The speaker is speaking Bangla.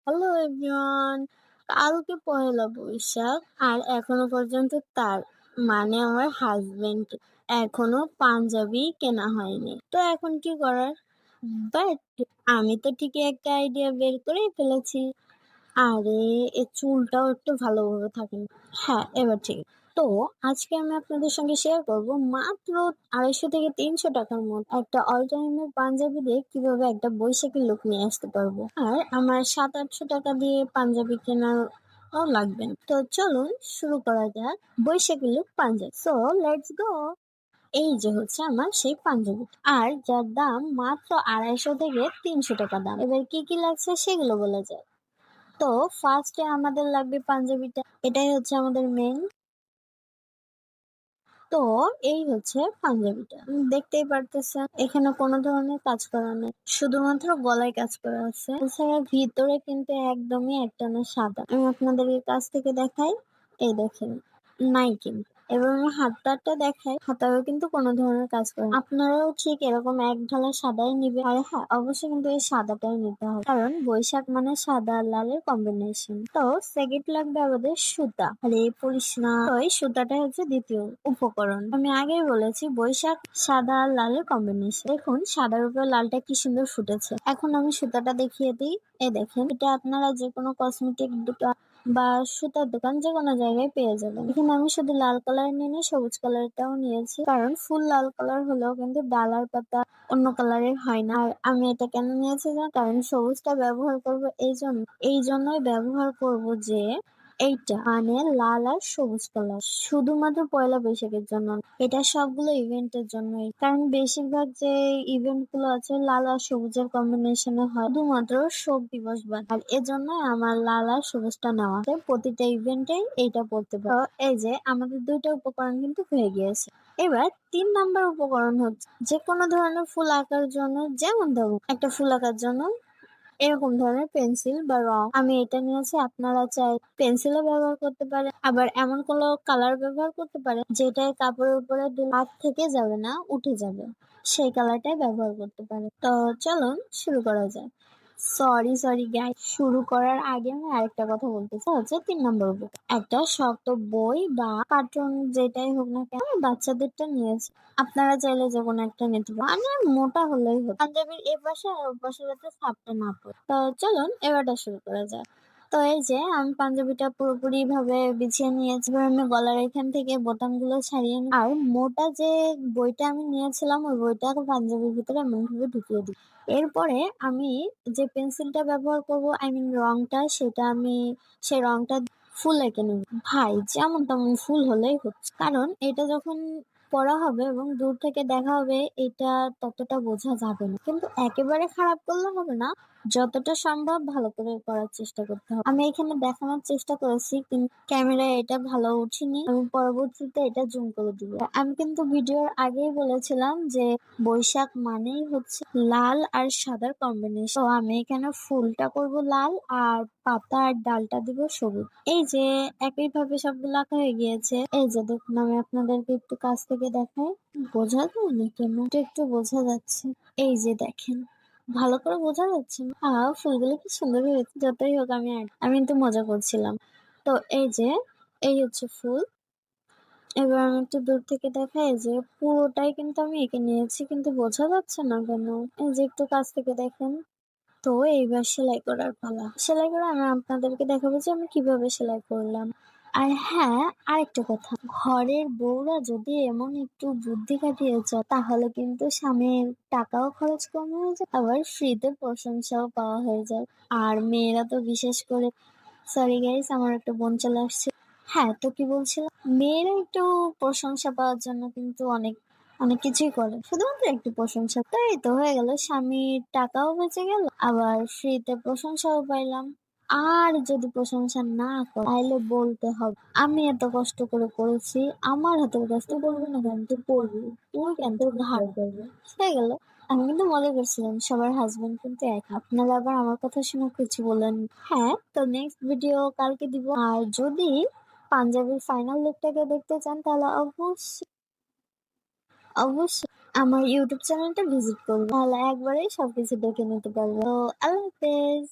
হ্যালো এভরিওয়ান, কালকে পহেলা বৈশাখ আর এখনো পর্যন্ত তার মানে আমার হাজবেন্ড এখনো পাঞ্জাবি কেনা হয়নি। তো এখন কি করার? বাট আমি তো ঠিকই একটা আইডিয়া বের করেই ফেলেছি। আরে এর চুলটাও একটু ভালোভাবে থাকেনি। হ্যাঁ, এবার ঠিক। তো আজকে আমি আপনাদের সঙ্গে শেয়ার করব মাত্র ২৫০ থেকে ৩০০ টাকার মধ্যে একটা অল টাইমের পাঞ্জাবি দিয়ে কিভাবে একটা বৈশাখী লুক নিয়ে আসতে পারবো। আর আমার ৭০০-৮০০ টাকা দিয়ে পাঞ্জাবি কেনার লাগবে না। তো চলুন শুরু করা যাক Baishakhi look Punjabi. So let's go. এই যে হচ্ছে আমার সেই পাঞ্জাবি আর যার দাম মাত্র ২৫০ থেকে ৩০০ টাকা দাম। এবার কি কি লাগছে সেগুলো বলা যায়। তো ফার্স্টে আমাদের লাগবে পাঞ্জাবিটা, এটাই হচ্ছে আমাদের মেইন। তো এই হচ্ছে পাঞ্জাবিটা, দেখতেই পারতেছেন এখানে কোনো ধরনের কাজ করা নেই, শুধুমাত্র গলায় কাজ করা আছে। এছাড়া ভিতরে কিন্তু একদমই একটানা সাদা। আমি আপনাদের কাছ থেকে দেখাই, এই দেখেন, নাই কিন্তু। এবার আমি হাতটা দেখাই, হাতায়ও কিন্তু কোনো ধরনের কাজ করে না। আপনারাও ঠিক এরকম এক ঢালা সাদাই নিবে। আর হ্যাঁ, অবশ্যই কিন্তু এই সাদাটাই নিতে হবে, কারণ বৈশাখ মানে সাদা আর লালের কম্বিনেশন। তো সেকেন্ড লাগবে আমাদের সুতা। আরে পড়িস না, তো এই সুতাটা হচ্ছে দ্বিতীয় উপকরণ। আমি আগেই বলেছি বৈশাখ সাদা আর লালের কম্বিনেশন। দেখুন সাদার উপর লালটা কি সুন্দর ফুটেছে। এখন আমি সুতাটা দেখিয়ে দিই। এই দেখেন, এটা আপনারা যে কোনো কসমেটিক দোকান বা সুতার দোকান যে কোনো জায়গায় পেয়ে যাবেন। এখানে আমি শুধু লাল কালার নিয়ে সবুজ কালারটাও নিয়েছি, কারণ ফুল লাল কালার হলেও কিন্তু ডালার পাতা অন্য কালারের হয় না। আর আমি এটা কেন নিয়েছি জানেন? কারণ সবুজটা ব্যবহার করব এই জন্যই ব্যবহার করব যে এইটা মানে লাল আর সবুজ কালার শুধুমাত্র পয়লা বৈশাখের জন্য না, এটা সবগুলো ইভেন্টের জন্যই। কারণ বেশিরভাগ যে ইভেন্ট গুলো আছে লাল আর সবুজের কম্বিনেশনে হয় শুধুমাত্র শোক দিবস বাদ। আর এজন্যই আমার লাল আর সবুজটা নেওয়া, তাই প্রতিটা ইভেন্টে এইটা পড়তে পারে। তো এই যে আমাদের দুইটা উপকরণ কিন্তু হয়ে গিয়েছে। এবার ৩ নাম্বার উপকরণ হচ্ছে যে কোনো ধরনের ফুল আঁকার জন্য, যেমন ধরুন একটা ফুল আঁকার জন্য এরকম ধরনের পেন্সিল বা রং আমি এটা নিয়েছি। আপনারা চাই পেন্সিলও ব্যবহার করতে পারেন, আবার এমন কোনো কালার ব্যবহার করতে পারেন যেটা কাপড়ের উপরে দিলে হাত থেকে যাবে না, উঠে যাবে, সেই কালারটাই ব্যবহার করতে পারেন। তো চলুন শুরু করা যায়। সরি গাইস, শুরু করার আগে আমি আরেকটা কথা বলতে চাই, হচ্ছে ৩ নম্বর উপকার। একটা শক্ত বই বা কার্টুন যেটাই হোক না কেন, আমি বাচ্চাদেরটা নিয়েছি। আপনারা চাইলে যে কোনো একটা নিতে পারেন, মানে মোটা হলেই হতো। পাঞ্জাবির এ পাশে আর ও পাশে যাতে ছাপটা না পড়ে। তো চলুন এবারটা শুরু করা যাক। তো এই যে আমি পাঞ্জাবিটা পুরোপুরি ভাবে বিছিয়ে নিয়েছি। এবার আমি গলার এখান থেকে বোতামগুলো ছাড়িয়ে নিই। আর মোটা যে বইটা আমি নিয়েছিলাম ওই বইটা পাঞ্জাবির ভিতরে এমন ভাবে ঢুকিয়ে দিই। এরপরে আমি যে পেন্সিলটা ব্যবহার করব, আই মিন রংটা, সেই রংটা ফুল এঁকে নেব। ভাই যেমন তেমন ফুল হলেই হচ্ছে, কারণ এটা যখন পড়া হবে এবং দূর থেকে দেখা হবে এটা ততটা বোঝা যাবে না। কিন্তু একেবারে খারাপ করলে হবে না, যতটা সম্ভব ভালো করে করার চেষ্টা করতে হবে। আমি এখানে দেখানোর চেষ্টা করেছি কিন্তু ক্যামেরায় এটা ভালো উঠেনি, আমি পরবর্তীতে এটা জুম করে দিব। আমি কিন্তু ভিডিওর আগেই বলেছিলাম যে বৈশাখ মানেই হচ্ছে লাল আর সাদার কম্বিনেশন। তো আমি এখানে ফুলটা করব লাল আর পাতা আর ডালটা দিব সবুজ। এই যে একইভাবে সবগুলো আঁকা হয়ে গিয়েছে। এই যে দেখুন, আমি আপনাদেরকে একটু কাছ থেকে দেখাই, বোঝা যায় না কেন? একটু বোঝা যাচ্ছে। এই যে দেখেন, ভালো করে বোঝা যাচ্ছে না? ফুলগুলো কি সুন্দর হয়েছে। যতই হোক, আমি কিন্তু মজা করছিলাম। তো এই যে এই হচ্ছে ফুল। এবার আমি একটু দূর থেকে দেখাই যে পুরোটাই কিন্তু আমি এঁকে নিয়েছি, কিন্তু বোঝা যাচ্ছে না কেন? এই যে একটু কাছ থেকে দেখেন। তো এইবার সেলাই করার পালা। সেলাই করে আমি আপনাদেরকে দেখাবো যে আমি কিভাবে সেলাই করলাম। আর হ্যাঁ, আরেকটা কথা, ঘরের বউরা যদি এমন একটু বুদ্ধি খাটিয়ে যায় তাহলে কিন্তু স্বামীর টাকাও খরচ কম হয়ে যায়, আবার ফ্রিতে প্রশংসাও পাওয়া হয়ে যায়। আর মেয়েরা তো বিশেষ করে, সরি গাইস, আমার একটা বোন চলে আসছে। হ্যাঁ, তো কি বলছিলাম, মেয়েরা একটু প্রশংসা পাওয়ার জন্য কিন্তু অনেক অনেক কিছুই করে, শুধুমাত্র একটু প্রশংসা। তো এই তো হয়ে গেল, স্বামীর টাকাও বেঁচে গেল, আবার ফ্রিতে প্রশংসাও পাইলাম। আর যদি প্রশংসা না করে তাহলে বলতে হবে আমি এত কষ্ট করে করেছি, আমার হাতের কাজ তুই করবি না কেন? তুই করবি, তুই কেন, তোর ঘাড় করবি। হয়ে গেল। আমি কিন্তু মজা করছিলাম, সবার হাজবেন্ড কিন্তু এক। আপনারা আবার আমার কথা শুনে কিছু বলেন। হ্যাঁ, তো নেক্সট ভিডিও কালকে দিব। আর যদি পাঞ্জাবির ফাইনাল লুকটাকে দেখতে চান তাহলে অবশ্যই অবশ্যই আমার ইউটিউব চ্যানেলটা ভিজিট করবেন, তাহলে একবারেই সবকিছু দেখে নিতে পারবো। তো আল্লাহ হাফেজ।